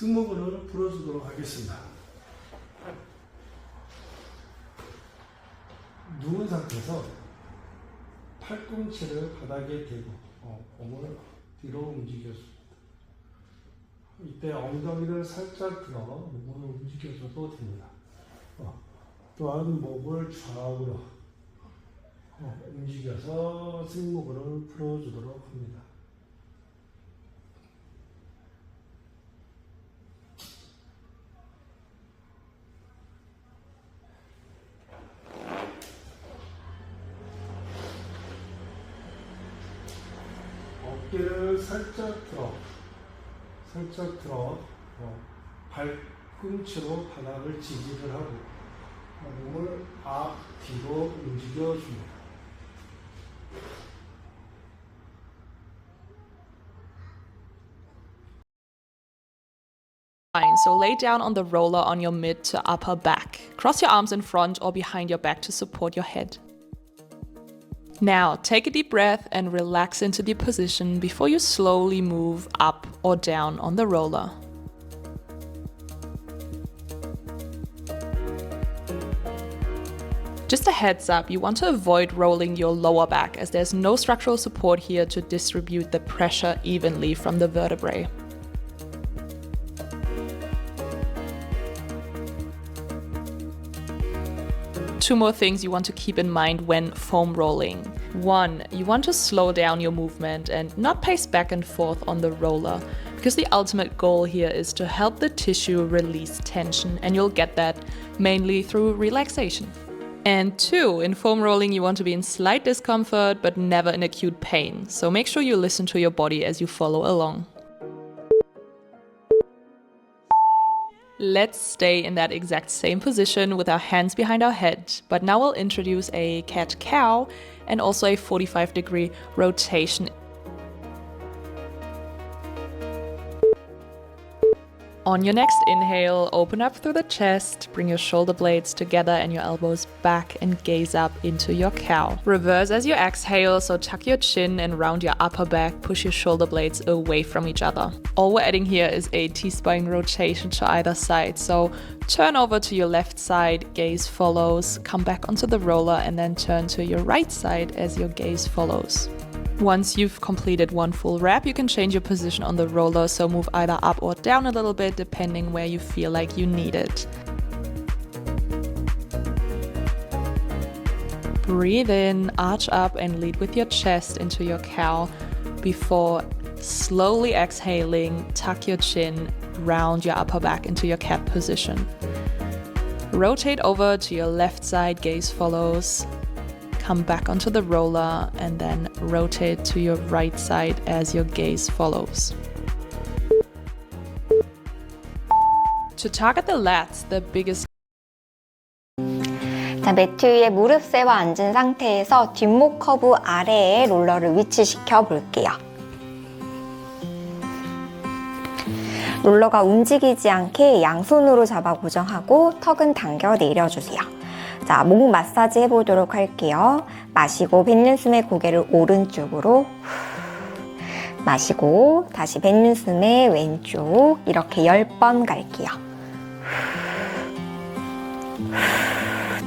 승모근을 풀어주도록 하겠습니다. 누운 상태에서 팔꿈치를 바닥에 대고 몸을 뒤로 움직여줍니다. 이때 엉덩이를 살짝 들어 몸을 움직여줘도 됩니다. 또한 목을 좌우로 움직여서 승모근을 풀어주도록 합니다. 어깨를 살짝 들어 발꿈치로 바닥을 지지를 하고 몸을 앞, 뒤로 움직여줍니다. Fine, so lay down on the roller on your mid to upper back. Cross your arms in front or behind your back to support your head. Now, take a deep breath and relax into the position before you slowly move up or down on the roller. Just a heads up, you want to avoid rolling your lower back as there's no structural support here to distribute the pressure evenly from the vertebrae. Two more things you want to keep in mind when foam rolling. One, you want to slow down your movement and not pace back and forth on the roller, because the ultimate goal here is to help the tissue release tension, and you'll get that mainly through relaxation. And two, in foam rolling you want to be in slight discomfort but never in acute pain, so make sure you listen to your body as you follow along. Let's stay in that exact same position with our hands behind our head, but now we'll introduce a cat-cow and also a 45-degree rotation. On your next inhale, open up through the chest, bring your shoulder blades together and your elbows back and gaze up into your cow. Reverse as you exhale, so tuck your chin and round your upper back, push your shoulder blades away from each other. All we're adding here is a T-spine rotation to either side, so turn over to your left side, gaze follows, come back onto the roller and then turn to your right side as your gaze follows. Once you've completed one full rep, you can change your position on the roller, so move either up or down a little bit depending where you feel like you need it. Breathe in, arch up and lead with your chest into your cow before slowly exhaling, tuck your chin, round your upper back into your cat position. Rotate over to your left side, gaze follows. Come back onto the roller and then rotate to your right side as your gaze follows. To target the lats, the biggest 자, 매트 위에 무릎 세워 앉은 상태에서 뒷목 커브 아래에 롤러를 위치시켜 볼게요. 롤러가 움직이지 않게 양손으로 잡아 고정하고 턱은 당겨 내려주세요. 자, 목 마사지 해보도록 할게요. 마시고 뱉는 숨에 고개를 오른쪽으로 마시고 다시 뱉는 숨에 왼쪽 이렇게 10번 갈게요.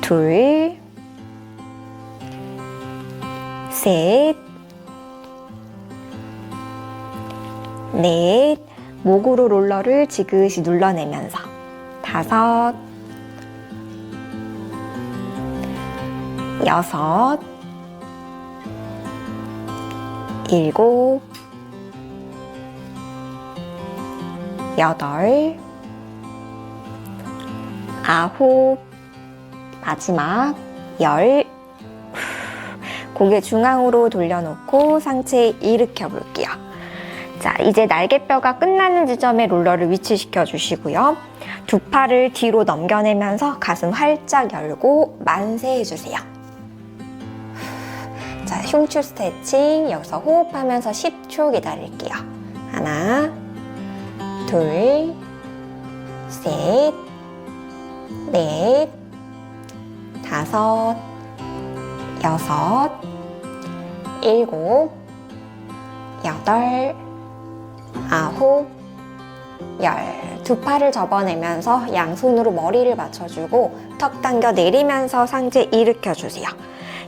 둘, 셋, 넷, 목으로 롤러를 지그시 눌러내면서 다섯, 여섯, 일곱, 여덟, 아홉, 마지막 열. 고개 중앙으로 돌려놓고 상체 일으켜 볼게요. 자, 이제 날개뼈가 끝나는 지점에 롤러를 위치시켜 주시고요. 두 팔을 뒤로 넘겨내면서 가슴 활짝 열고 만세 해주세요. 자, 흉추 스트레칭 여기서 호흡하면서 10초 기다릴게요. 하나, 둘, 셋, 넷, 다섯, 여섯, 일곱, 여덟, 아홉, 열. 두 팔을 접어내면서 양손으로 머리를 맞춰주고 턱 당겨 내리면서 상체 일으켜주세요.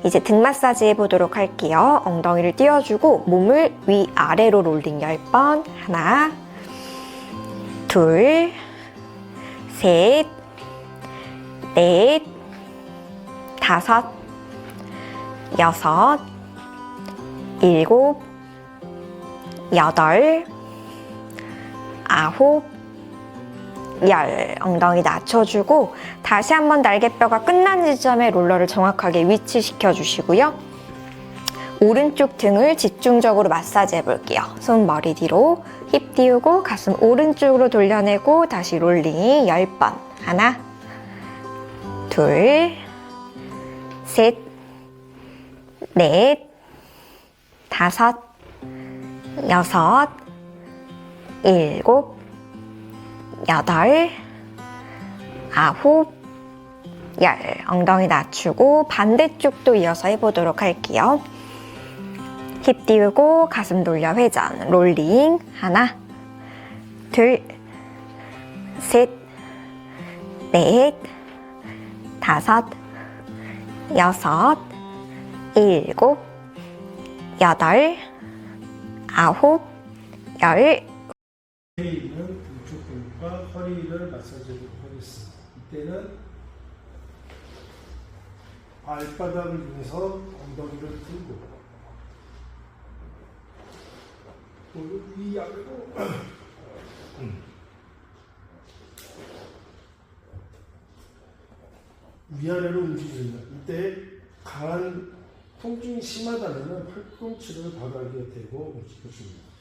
이제 등 마사지 해보도록 할게요. 엉덩이를 띄워주고 몸을 위아래로 롤링 10번. 하나, 둘, 셋, 넷, 다섯, 여섯, 일곱, 여덟, 아홉, 열. 엉덩이 낮춰주고 다시 한번 날개뼈가 끝난 지점에 롤러를 정확하게 위치시켜 주시고요. 오른쪽 등을 집중적으로 마사지 해볼게요. 손 머리 뒤로, 힙 띄우고 가슴 오른쪽으로 돌려내고 다시 롤링 10번. 하나, 둘, 셋, 넷, 다섯, 여섯, 일곱, 여덟, 아홉, 열. 엉덩이 낮추고 반대쪽도 이어서 해보도록 할게요. 힙 띄우고 가슴 돌려 회전. 롤링. 하나, 둘, 셋, 넷, 다섯, 여섯, 일곱, 여덟, 아홉, 열. 뒤에 있는 우측 근육과 허리를 마사지하도록 하겠습니다. 이때는 발바닥을 이용해서 엉덩이를 들고 또 위아래로 위아래로 움직입니다. 이때 강한 통증이 심하다면 팔꿈치를 바닥에 대고 움직여줍니다.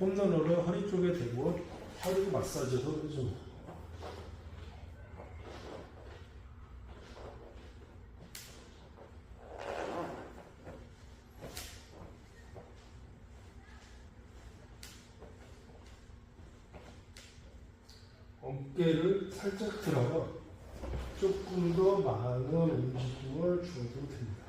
홈런으로 허리 쪽에 대고 허리 마사지도 해줍니다. 어깨를 살짝 들어 조금 더 많은 움직임을 줘도 됩니다.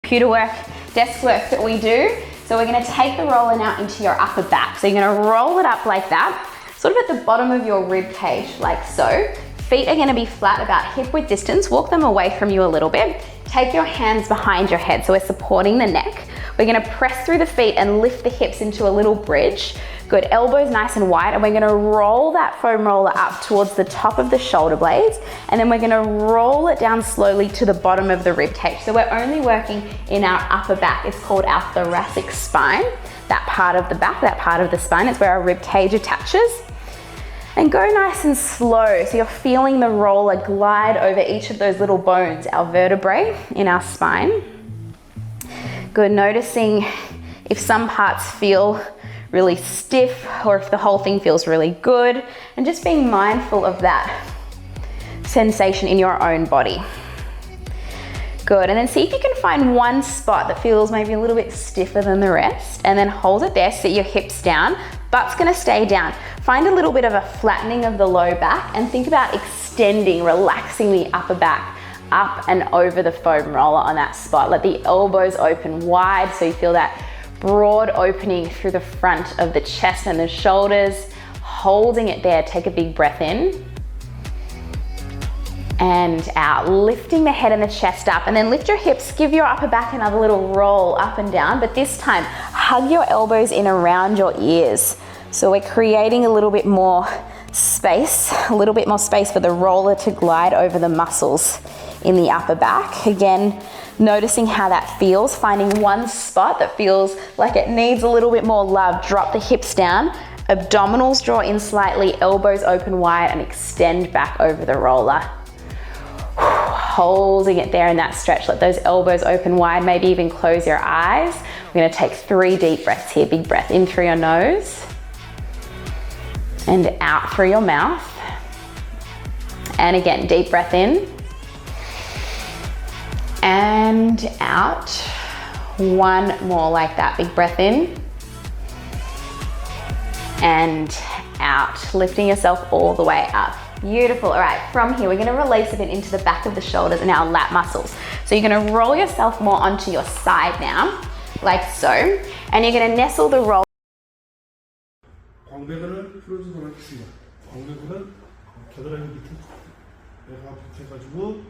Computer work, desk work that we do. So we're going to take the roller now into your upper back. So you're going to roll it up like that, sort of at the bottom of your rib cage, like so. Feet are going to be flat about hip width distance. Walk them away from you a little bit. Take your hands behind your head, so we're supporting the neck. We're going to press through the feet and lift the hips into a little bridge. Good, elbows nice and wide, and we're going to roll that foam roller up towards the top of the shoulder blades, and then we're going to roll it down slowly to the bottom of the rib cage. So we're only working in our upper back. It's called our thoracic spine. That part of the back, that part of the spine, it's where our rib cage attaches. And go nice and slow, so you're feeling the roller glide over each of those little bones, our vertebrae in our spine. Good, noticing if some parts feel really stiff or if the whole thing feels really good, and just being mindful of that sensation in your own body. Good, and then see if you can find one spot that feels maybe a little bit stiffer than the rest, and then hold it there, sit your hips down, butt's gonna stay down. Find a little bit of a flattening of the low back and think about extending, relaxing the upper back up and over the foam roller on that spot. Let the elbows open wide so you feel that broad opening through the front of the chest and the shoulders. Holding it there, take a big breath in and out, lifting the head and the chest up, and then lift your hips, give your upper back another little roll up and down, but this time hug your elbows in around your ears. So we're creating a little bit more space for the roller to glide over the muscles in the upper back. Again, noticing how that feels, finding one spot that feels like it needs a little bit more love. Drop the hips down, abdominals draw in slightly, elbows open wide, and extend back over the roller. Holding it there in that stretch. Let those elbows open wide, maybe even close your eyes. We're gonna take 3 deep breaths here. Big breath in through your nose and out through your mouth. And again, deep breath in And out. One more like that. Big breath in. And out. Lifting yourself all the way up. Beautiful. All right, from here, we're gonna release a bit into the back of the shoulders and our lat muscles. So you're gonna roll yourself more onto your side now, like so. And you're gonna nestle the roll. 광배근을 풀어주도록 하겠습니다. 광배근은 겨드랑이 밑에 배가 붙여가지고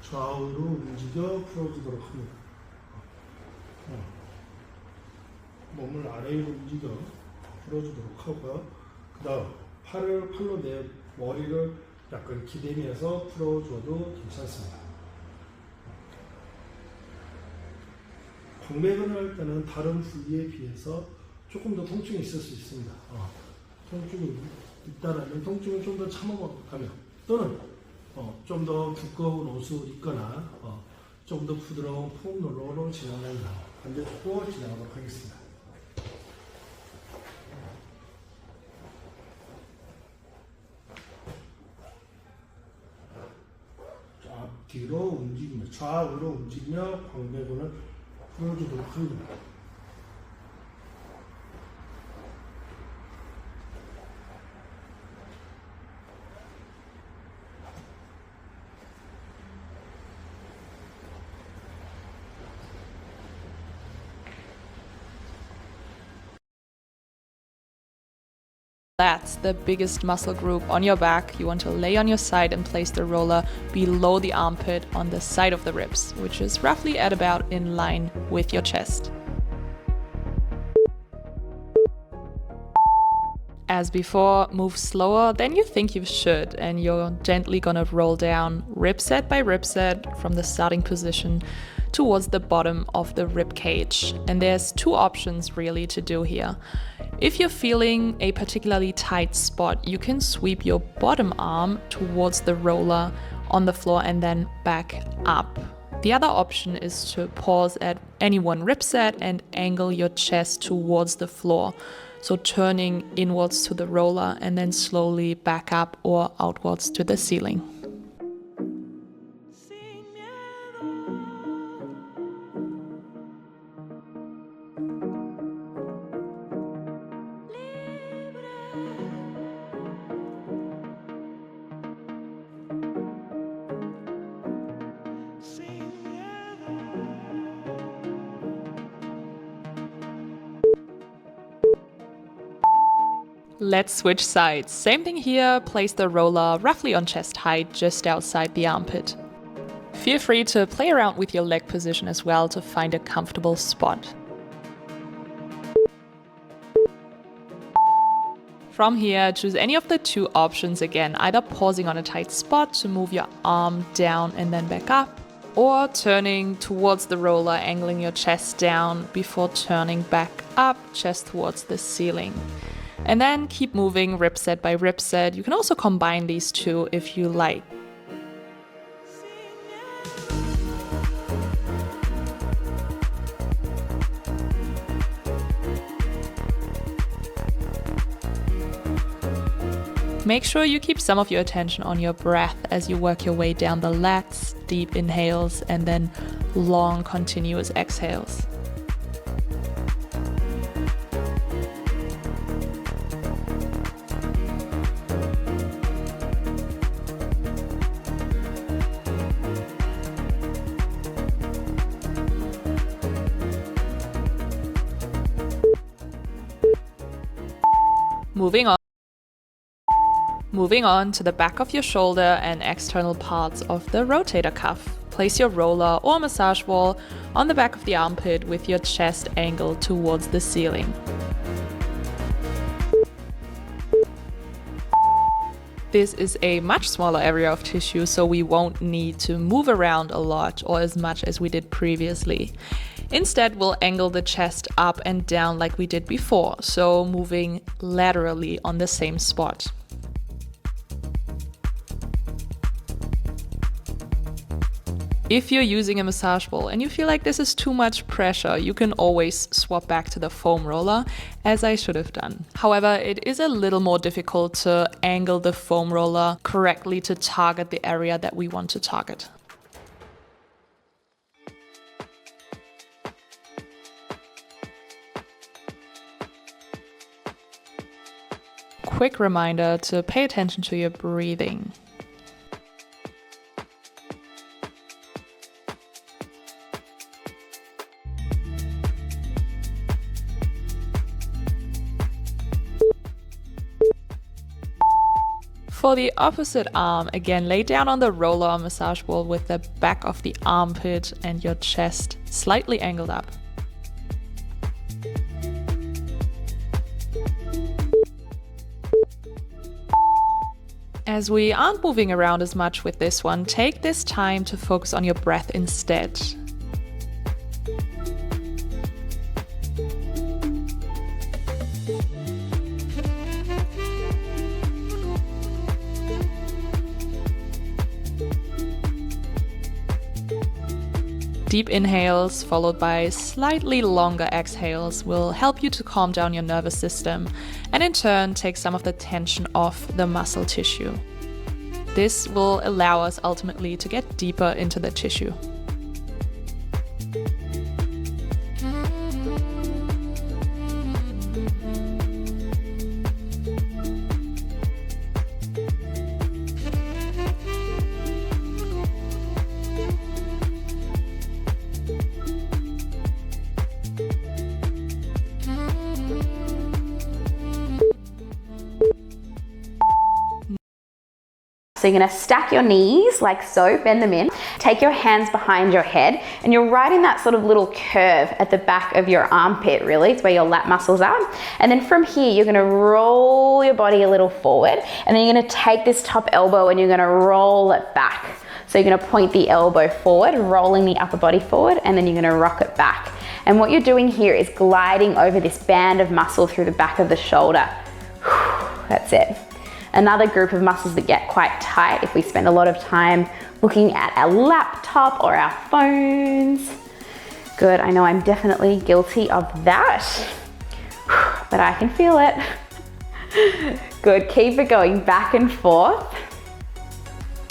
좌우로 움직여 풀어주도록 합니다. 몸을 아래로 움직여 풀어주도록 하고요. 그 다음 팔로 내 머리를 약간 기대면서 풀어줘도 괜찮습니다. 광배근을 할 때는 다른 부위에 비해서 조금 더 통증이 있을 수 있습니다. 통증이 있다라면 통증을 좀 더 참아가며 또는 좀 더 두꺼운 옷을 입거나 좀 더 부드러운 폼 롤러로 진행합니다. 반대쪽도 진행하도록 하겠습니다. 뒤로 움직이며 좌우로 움직이며 광배근을 풀어주도록 합니다. That's the biggest muscle group on your back. You want to lay on your side and place the roller below the armpit on the side of the ribs, which is roughly at about in line with your chest. As before, move slower than you think you should, and you're gently gonna roll down rib set by rib set from the starting position towards the bottom of the rib cage. And there's two options really to do here. If you're feeling a particularly tight spot, you can sweep your bottom arm towards the roller on the floor and then back up. The other option is to pause at any one rib set and angle your chest towards the floor. So turning inwards to the roller and then slowly back up or outwards to the ceiling. Let's switch sides. Same thing here, place the roller roughly on chest height, just outside the armpit. Feel free to play around with your leg position as well to find a comfortable spot. From here, choose any of the two options again, either pausing on a tight spot to move your arm down and then back up, or turning towards the roller, angling your chest down before turning back up, chest towards the ceiling. And then keep moving rib set by rib set. You can also combine these two if you like. Make sure you keep some of your attention on your breath as you work your way down the lats, deep inhales and then long continuous exhales. Moving on to the back of your shoulder and external parts of the rotator cuff. Place your roller or massage ball on the back of the armpit with your chest angled towards the ceiling. This is a much smaller area of tissue, so we won't need to move around a lot or as much as we did previously. Instead, we'll angle the chest up and down like we did before, so moving laterally on the same spot. If you're using a massage ball and you feel like this is too much pressure, you can always swap back to the foam roller, as I should have done. However, it is a little more difficult to angle the foam roller correctly to target the area that we want to target. quick reminder to pay attention to your breathing. For the opposite arm, again, lay down on the roller or massage ball with the back of the armpit and your chest slightly angled up. As we aren't moving around as much with this one, take this time to focus on your breath instead. Deep inhales followed by slightly longer exhales will help you to calm down your nervous system and in turn take some of the tension off the muscle tissue. This will allow us ultimately to get deeper into the tissue. So you're gonna stack your knees like so, bend them in, take your hands behind your head, and you're right in that sort of little curve at the back of your armpit, really. It's where your lat muscles are. And then from here, you're gonna roll your body a little forward, and then you're gonna take this top elbow and you're gonna roll it back. So you're gonna point the elbow forward, rolling the upper body forward, and then you're gonna rock it back. And what you're doing here is gliding over this band of muscle through the back of the shoulder. That's it. Another group of muscles that get quite tight if we spend a lot of time looking at our laptop or our phones. Good, I know I'm definitely guilty of that, but I can feel it. Good, keep it going back and forth.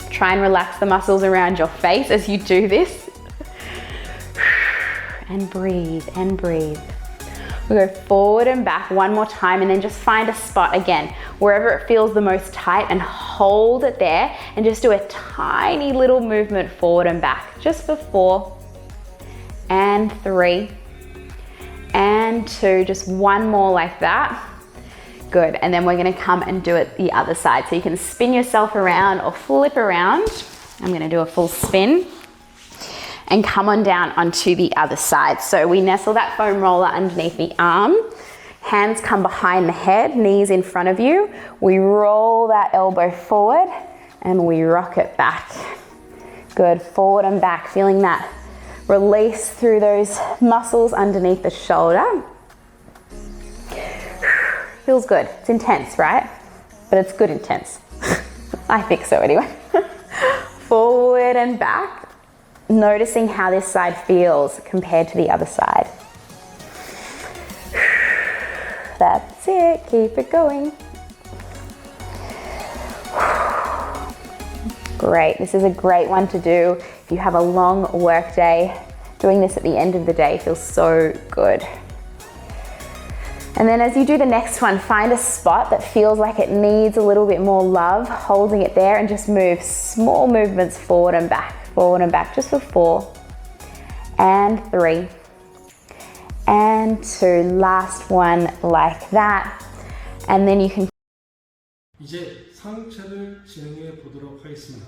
Try and relax the muscles around your face as you do this. And breathe, and breathe. We'll go forward and back one more time and then just find a spot again, wherever it feels the most tight, and hold it there and just do a tiny little movement forward and back, just for 4 and 3 and 2, just one more like that. Good, and then we're gonna come and do it the other side. So you can spin yourself around or flip around. I'm gonna do a full spin. And come on down onto the other side. So we nestle that foam roller underneath the arm, hands come behind the head, knees in front of you. We roll that elbow forward and we rock it back. Good, forward and back, feeling that release through those muscles underneath the shoulder. Feels good, it's intense, right? But it's good intense. I think so anyway. Forward and back. Noticing how this side feels compared to the other side. That's it, keep it going. Great, this is a great one to do if you have a long work day. Doing this at the end of the day feels so good. And then as you do the next one, find a spot that feels like it needs a little bit more love, holding it there, and just move small movements forward and back, just for 4 and 3 and 2. Last one like that. And then you can. 이제 상체를 진행해 보도록 하겠습니다.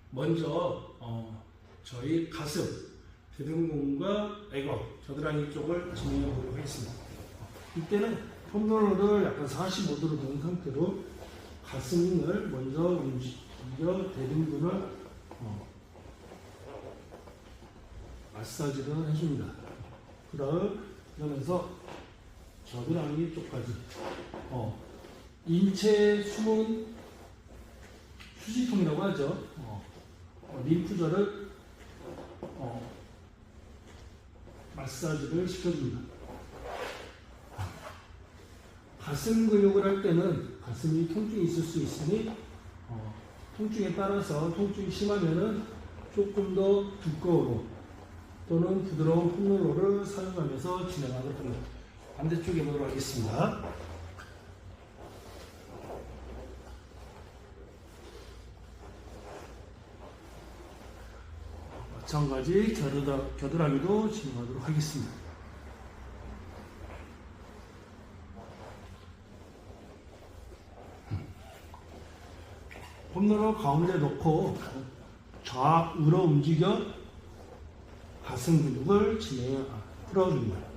먼저 저희 가슴, 대둔근과 애거, 겨드랑이 쪽을 진행해 보도록 하겠습니다. 이때는 폼롤러를 약간 45도로 놓은 상태로 가슴을 먼저 움직여 대둔근을 마사지를 해줍니다. 그러면서 겨드랑이 쪽까지 인체의 숨은 휴지통이라고 하죠. 림프절을 마사지를 시켜줍니다. 가슴 근육을 할 때는 가슴이 통증이 있을 수 있으니 통증에 따라서 통증이 심하면은 조금 더 두꺼우로 또는 부드러운 폼롤러를 사용하면서 진행하도록 합니다. 반대쪽에 보도록 하겠습니다. 마찬가지 겨드랑이도 진행하도록 하겠습니다. 폼롤러 가운데 놓고 좌우로 움직여 가슴 근육을 풀어줍니다.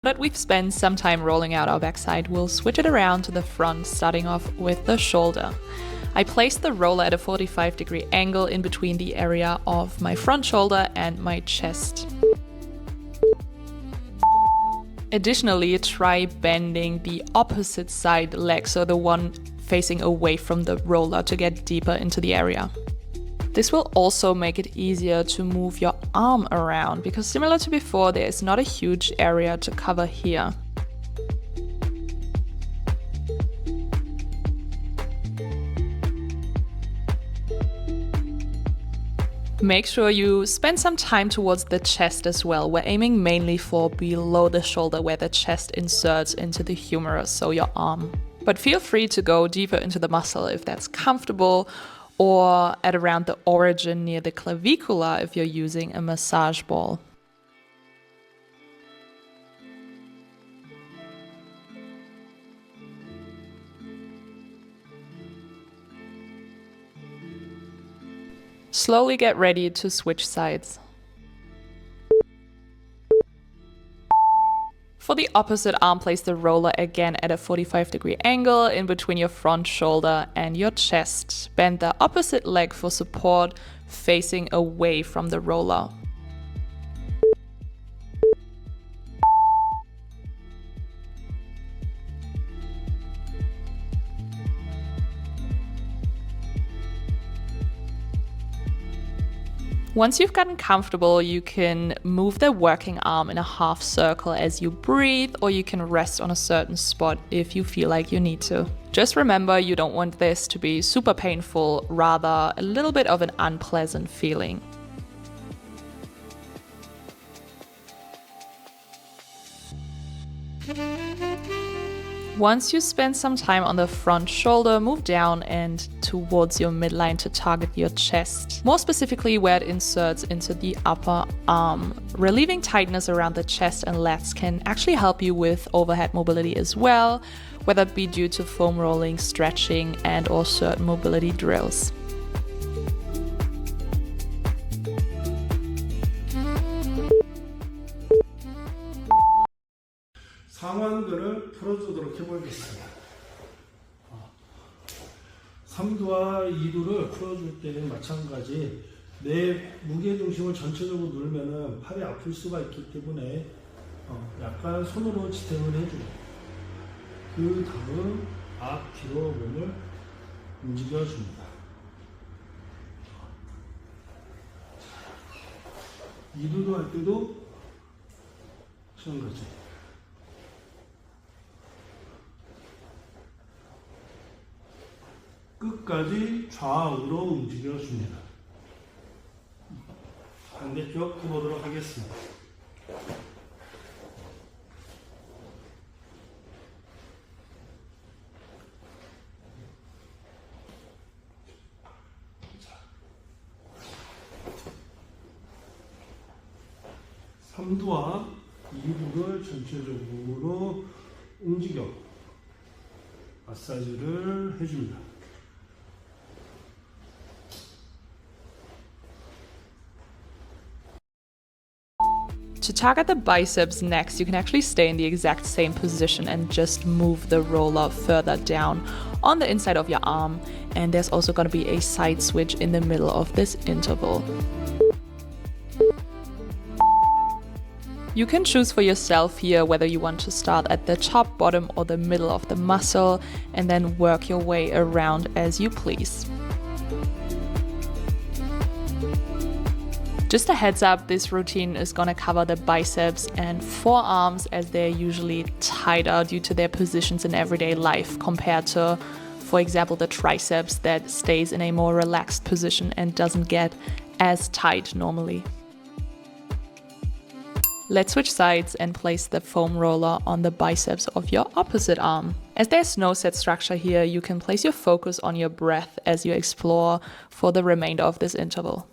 Now that we've spent some time rolling out our backside, we'll switch it around to the front, starting off with the shoulder. I placed the roller at a 45-degree angle in between the area of my front shoulder and my chest. Additionally, try bending the opposite side leg, so the one facing away from the roller, to get deeper into the area. This will also make it easier to move your arm around, because similar to before, there is not a huge area to cover here. Make sure you spend some time towards the chest as well. We're aiming mainly for below the shoulder, where the chest inserts into the humerus, so your arm. But feel free to go deeper into the muscle if that's comfortable, or at around the origin near the clavicula if you're using a massage ball. Slowly get ready to switch sides. For the opposite arm, place the roller again at a 45-degree angle in between your front shoulder and your chest. Bend the opposite leg for support, facing away from the roller. Once you've gotten comfortable, you can move the working arm in a half circle as you breathe, or you can rest on a certain spot if you feel like you need to. Just remember, you don't want this to be super painful, rather a little bit of an unpleasant feeling. Once you spend some time on the front shoulder, move down and towards your midline to target your chest, more specifically where it inserts into the upper arm. Relieving tightness around the chest and lats can actually help you with overhead mobility as well, whether it be due to foam rolling, stretching, and or certain mobility drills. 상완근을 풀어주도록 해보겠습니다. 3두와 2두를 풀어줄 때는 마찬가지 내 무게중심을 전체적으로 누르면 팔이 아플 수가 있기 때문에 약간 손으로 지탱을 해주고 그 다음 앞뒤로 몸을 움직여줍니다. 2두도 할 때도 마찬가지. 끝까지 좌우로 움직여줍니다. 반대쪽 해보도록 하겠습니다. 자, 3두와 2두를 전체적으로 움직여 마사지를 해줍니다. To target the biceps next, you can actually stay in the exact same position and just move the roller further down on the inside of your arm. And there's also going to be a side switch in the middle of this interval. You can choose for yourself here whether you want to start at the top, bottom, or the middle of the muscle, and then work your way around as you please. Just a heads up, this routine is going to cover the biceps and forearms, as they're usually tighter due to their positions in everyday life compared to for example, the triceps that stays in a more relaxed position and doesn't get as tight normally. Let's switch sides and place the foam roller on the biceps of your opposite arm. As there's no set structure here, you can place your focus on your breath as you explore for the remainder of this interval.